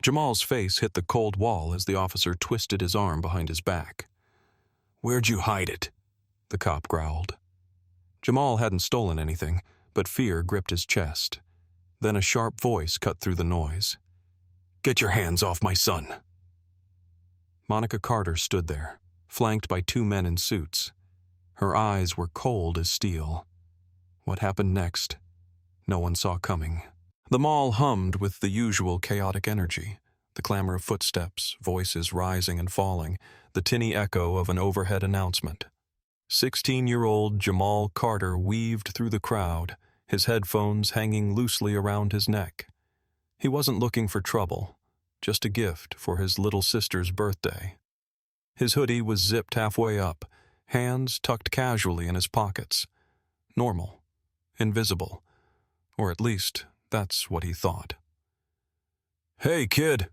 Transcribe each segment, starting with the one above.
Jamal's face hit the cold wall as the officer twisted his arm behind his back. "Where'd you hide it?" the cop growled. Jamal hadn't stolen anything, but fear gripped his chest. Then a sharp voice cut through the noise. "Get your hands off my son!" Monica Carter stood there, flanked by two men in suits. Her eyes were cold as steel. What happened next? No one saw coming. The mall hummed with the usual chaotic energy, the clamor of footsteps, voices rising and falling, the tinny echo of an overhead announcement. 16-year-old Jamal Carter weaved through the crowd, his headphones hanging loosely around his neck. He wasn't looking for trouble, just a gift for his little sister's birthday. His hoodie was zipped halfway up, hands tucked casually in his pockets. Normal, invisible, or at least that's what he thought. "Hey, kid!"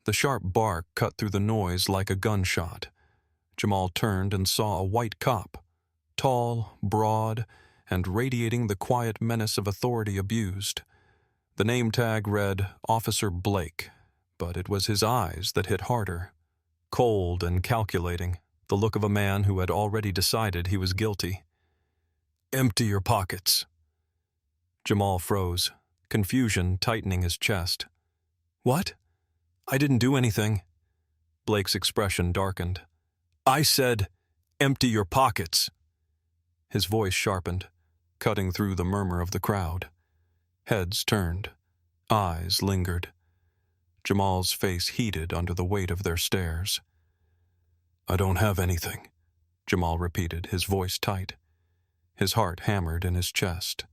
The sharp bark cut through the noise like a gunshot. Jamal turned and saw a white cop, tall, broad, and radiating the quiet menace of authority abused. The name tag read Officer Blake, but it was his eyes that hit harder. Cold and calculating, the look of a man who had already decided he was guilty. "Empty your pockets." Jamal froze, confusion tightening his chest. "What? I didn't do anything." Blake's expression darkened. "I said, empty your pockets." His voice sharpened, cutting through the murmur of the crowd. Heads turned, eyes lingered. Jamal's face heated under the weight of their stares. "I don't have anything," Jamal repeated, his voice tight. His heart hammered in his chest.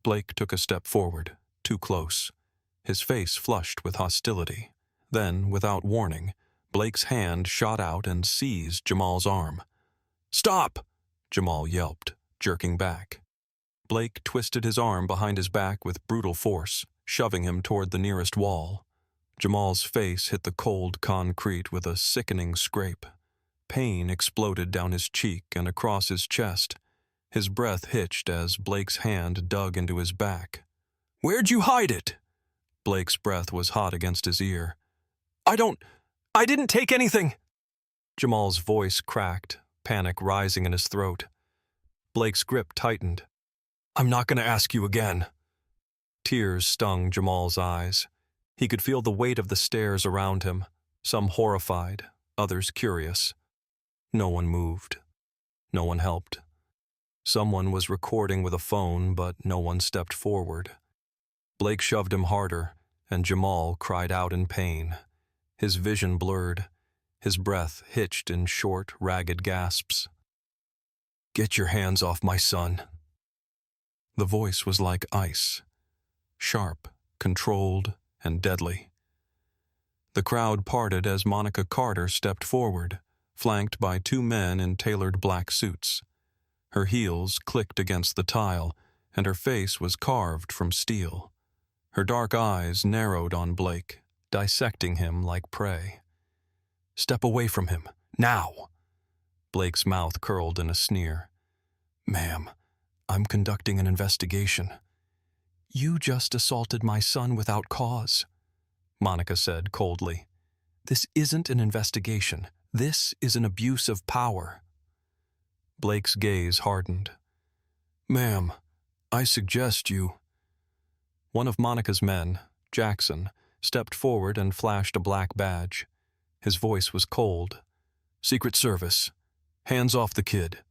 Blake took a step forward, too close, his face flushed with hostility. Then, without warning, Blake's hand shot out and seized Jamal's arm. "Stop!" Jamal yelped, jerking back. Blake twisted his arm behind his back with brutal force, shoving him toward the nearest wall. Jamal's face hit the cold concrete with a sickening scrape. Pain exploded down his cheek and across his chest. His breath hitched as Blake's hand dug into his back. "Where'd you hide it?" Blake's breath was hot against his ear. I didn't take anything." Jamal's voice cracked, panic rising in his throat. Blake's grip tightened. "I'm not going to ask you again." Tears stung Jamal's eyes. He could feel the weight of the stares around him, some horrified, others curious. No one moved. No one helped. Someone was recording with a phone, but no one stepped forward. Blake shoved him harder, and Jamal cried out in pain. His vision blurred, his breath hitched in short, ragged gasps. "Get your hands off my son." The voice was like ice, sharp, controlled, and deadly. The crowd parted as Monica Carter stepped forward, flanked by two men in tailored black suits. Her heels clicked against the tile, and her face was carved from steel. Her dark eyes narrowed on Blake, dissecting him like prey. "Step away from him, now!" Blake's mouth curled in a sneer. "Ma'am, I'm conducting an investigation." "You just assaulted my son without cause," Monica said coldly. "This isn't an investigation. This is an abuse of power." Blake's gaze hardened. "Ma'am, I suggest you—" One of Monica's men, Jackson, stepped forward and flashed a black badge. His voice was cold. "Secret Service. Hands off the kid.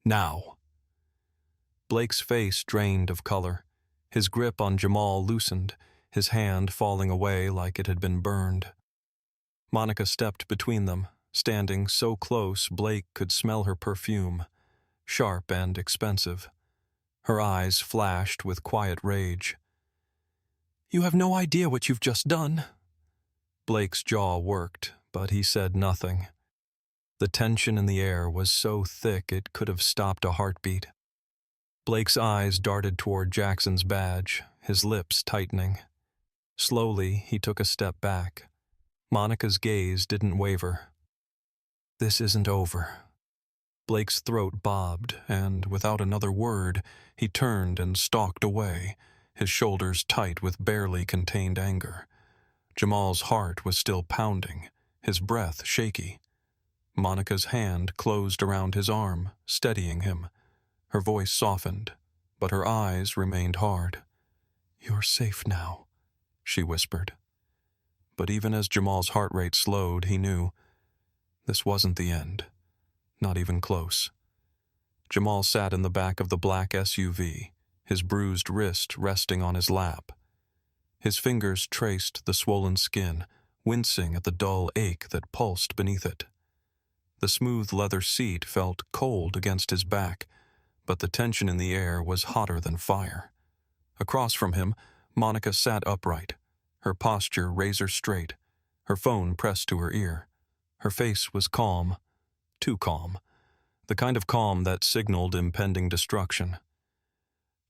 Now." Blake's face drained of color. His grip on Jamal loosened, his hand falling away like it had been burned. Monica stepped between them, standing so close Blake could smell her perfume, sharp and expensive. Her eyes flashed with quiet rage. "You have no idea what you've just done." Blake's jaw worked, but he said nothing. The tension in the air was so thick it could have stopped a heartbeat. Blake's eyes darted toward Jackson's badge, his lips tightening. Slowly, he took a step back. Monica's gaze didn't waver. "This isn't over." Blake's throat bobbed, and without another word, he turned and stalked away, his shoulders tight with barely contained anger. Jamal's heart was still pounding, his breath shaky. Monica's hand closed around his arm, steadying him. Her voice softened, but her eyes remained hard. "You're safe now," she whispered. But even as Jamal's heart rate slowed, he knew this wasn't the end. Not even close. Jamal sat in the back of the black SUV, his bruised wrist resting on his lap. His fingers traced the swollen skin, wincing at the dull ache that pulsed beneath it. The smooth leather seat felt cold against his back, but the tension in the air was hotter than fire. Across from him, Monica sat upright, her posture razor straight, her phone pressed to her ear. Her face was calm, too calm, the kind of calm that signaled impending destruction.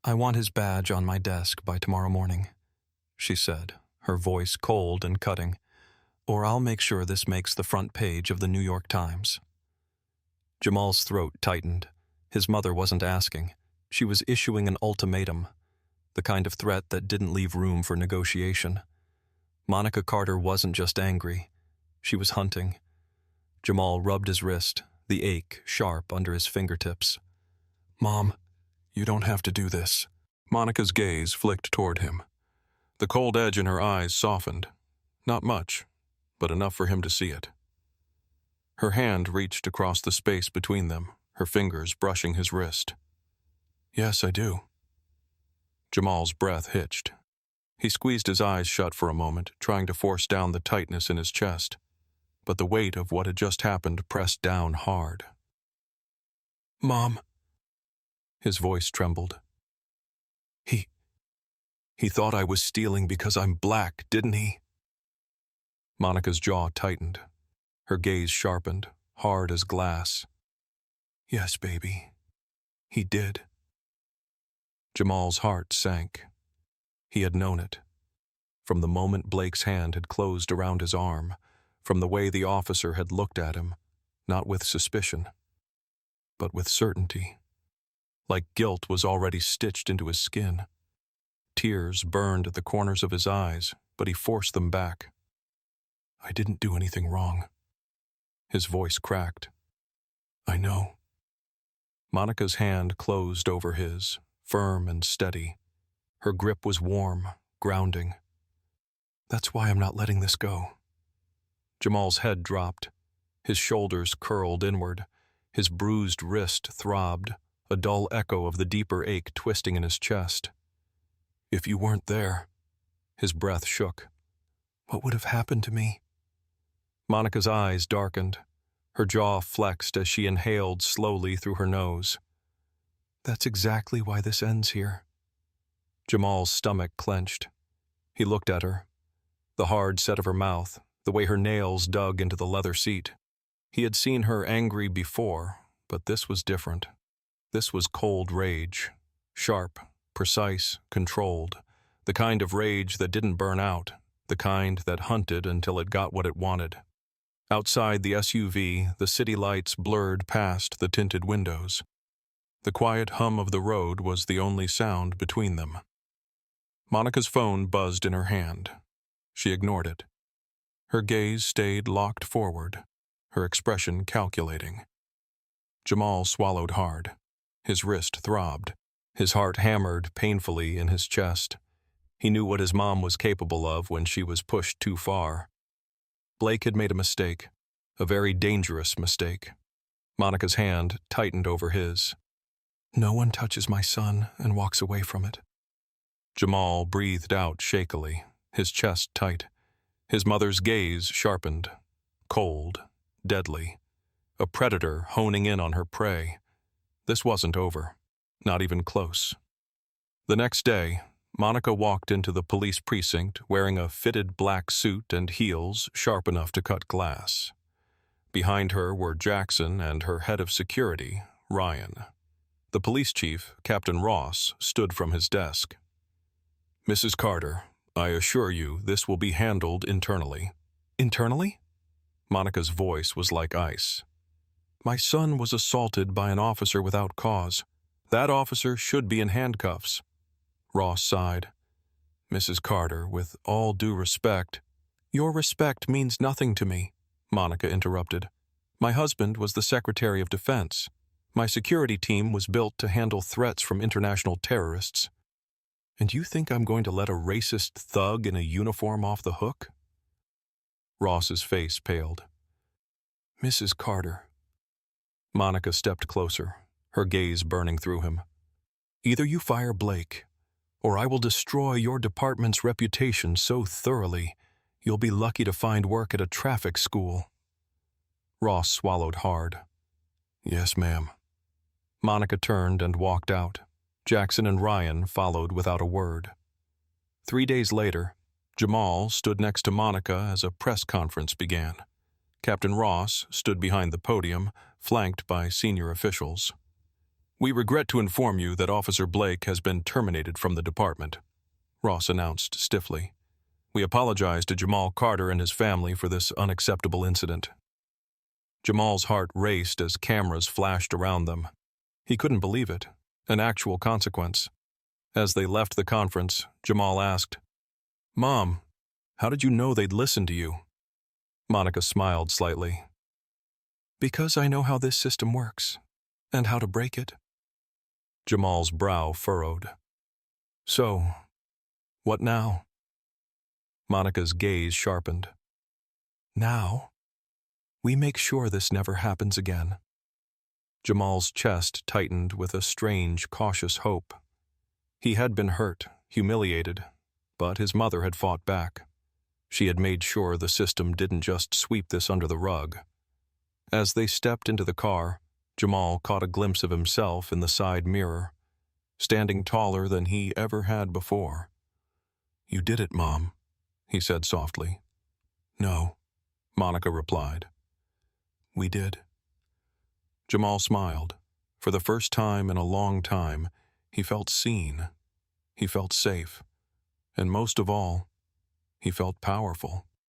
"I want his badge on my desk by tomorrow morning," she said, her voice cold and cutting, "or I'll make sure this makes the front page of the New York Times." Jamal's throat tightened. His mother wasn't asking. She was issuing an ultimatum, the kind of threat that didn't leave room for negotiation. Monica Carter wasn't just angry. She was hunting. Jamal rubbed his wrist, the ache sharp under his fingertips. "Mom, you don't have to do this." Monica's gaze flicked toward him. The cold edge in her eyes softened. Not much, but enough for him to see it. Her hand reached across the space between them, her fingers brushing his wrist. "Yes, I do." Jamal's breath hitched. He squeezed his eyes shut for a moment, trying to force down the tightness in his chest. But the weight of what had just happened pressed down hard. "Mom." His voice trembled. He thought I was stealing because I'm black, didn't he?" Monica's jaw tightened. Her gaze sharpened, hard as glass. "Yes, baby. He did." Jamal's heart sank. He had known it. From the moment Blake's hand had closed around his arm, from the way the officer had looked at him, not with suspicion, but with certainty. Like guilt was already stitched into his skin. Tears burned at the corners of his eyes, but he forced them back. "I didn't do anything wrong." His voice cracked. "I know." Monica's hand closed over his, firm and steady. Her grip was warm, grounding. "That's why I'm not letting this go." Jamal's head dropped. His shoulders curled inward. His bruised wrist throbbed, a dull echo of the deeper ache twisting in his chest. "If you weren't there," his breath shook, "what would have happened to me?" Monica's eyes darkened. Her jaw flexed as she inhaled slowly through her nose. "That's exactly why this ends here." Jamal's stomach clenched. He looked at her. The hard set of her mouth, the way her nails dug into the leather seat. He had seen her angry before, but this was different. This was cold rage. Sharp, precise, controlled. The kind of rage that didn't burn out. The kind that hunted until it got what it wanted. Outside the SUV, the city lights blurred past the tinted windows. The quiet hum of the road was the only sound between them. Monica's phone buzzed in her hand. She ignored it. Her gaze stayed locked forward, her expression calculating. Jamal swallowed hard. His wrist throbbed. His heart hammered painfully in his chest. He knew what his mom was capable of when she was pushed too far. Blake had made a mistake, a very dangerous mistake. Monica's hand tightened over his. "No one touches my son and walks away from it." Jamal breathed out shakily, his chest tight. His mother's gaze sharpened, cold, deadly. A predator honing in on her prey. This wasn't over, not even close. The next day, Monica walked into the police precinct wearing a fitted black suit and heels sharp enough to cut glass. Behind her were Jackson and her head of security, Ryan. The police chief, Captain Ross, stood from his desk. "Mrs. Carter, I assure you this will be handled internally." "Internally?" Monica's voice was like ice. "My son was assaulted by an officer without cause. That officer should be in handcuffs." Ross sighed. "Mrs. Carter, with all due respect..." Your respect means nothing to me, Monica interrupted. My husband was the Secretary of Defense. My security team was built to handle threats from international terrorists. And you think I'm going to let a racist thug in a uniform off the hook? Ross's face paled. Mrs. Carter. Monica stepped closer, her gaze burning through him. Either you fire Blake, or I will destroy your department's reputation so thoroughly you'll be lucky to find work at a traffic school. Ross swallowed hard. Yes, ma'am. Monica turned and walked out. Jackson and Ryan followed without a word. 3 days later, Jamal stood next to Monica as a press conference began. Captain Ross stood behind the podium, flanked by senior officials. We regret to inform you that Officer Blake has been terminated from the department, Ross announced stiffly. We apologize to Jamal Carter and his family for this unacceptable incident. Jamal's heart raced as cameras flashed around them. He couldn't believe it, an actual consequence. As they left the conference, Jamal asked, Mom, how did you know they'd listen to you? Monica smiled slightly. Because I know how this system works, and how to break it. Jamal's brow furrowed. So, what now? Monica's gaze sharpened. Now, we make sure this never happens again. Jamal's chest tightened with a strange, cautious hope. He had been hurt, humiliated, but his mother had fought back. She had made sure the system didn't just sweep this under the rug. As they stepped into the car, Jamal caught a glimpse of himself in the side mirror, standing taller than he ever had before. You did it, Mom, he said softly. No, Monica replied. We did. Jamal smiled. For the first time in a long time, he felt seen. He felt safe. And most of all, he felt powerful.